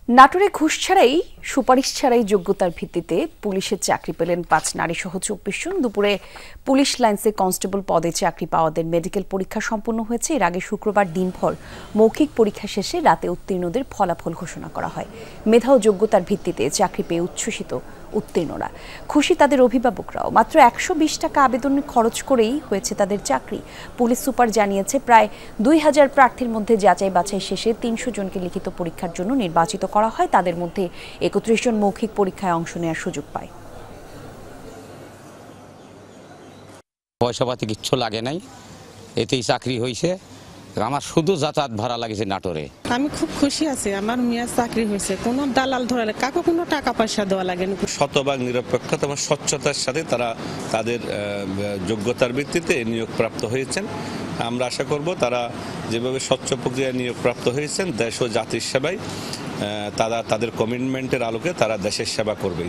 নাটোরে ঘুষ ছাড়াই সুপারিশ ছাড়াই যোগ্যতার ভিত্তিতে পুলিশের চাকরি পেলেন 5 নারী সহ 24 জন। দুপুরে পুলিশ লাইন্সে কনস্টেবল পদে চাকরি পাওয়াদের মেডিকেল পরীক্ষা সম্পন্ন হয়েছে। এর আগে শুক্রবার দিনভর মৌখিক পরীক্ষা শেষে রাতে উত্তীর্ণদের ফলাফল ঘোষণা করা হয়। মেধা ও যোগ্যতার ভিত্তিতে চাকরি পেয়ে উচ্ছ্বসিত উত্তীর্ণরা। খুশি তাদের অভিভাবকরাও। মাত্র 120 টাকা আবেদন খরচ করেই হয়েছে তাদের চাকরি। পুলিশ সুপার জানিয়েছে, প্রায় 2000 প্রার্থীর মধ্যে যাচাই বাছাই শেষে 300 জনকে লিখিত পরীক্ষার জন্য নির্বাচিত করা হয়। তাদের মধ্যে 31 জন মৌখিক পরীক্ষায় অংশ নেওয়ার সুযোগ পায়। পয়সাপাতি কিচ্ছু লাগে নাই, এতেই চাকরি হয়েছে। আমার শুধু যাতায়াত ভাড়া লাগেছে নাটোরে। আমি খুব খুশি আছি, আমার মেয়ের চাকরি হয়েছে। কোনো দালাল ধরে কাউকে কোনো টাকা পয়সা দেওয়া লাগেনি। শতভাগ নিরপেক্ষতা এবং স্বচ্ছতার সাথে তারা তাদের যোগ্যতার ভিত্তিতে নিয়োগপ্রাপ্ত হয়েছেন। আমরা আশা করব তারা যেভাবে স্বচ্ছ প্রক্রিয়ায় নিয়োগপ্রাপ্ত হয়েছেন, দেশ ও জাতির সেবায় তারা তাদের কমিটমেন্টের আলোকে তারা দেশের সেবা করবে।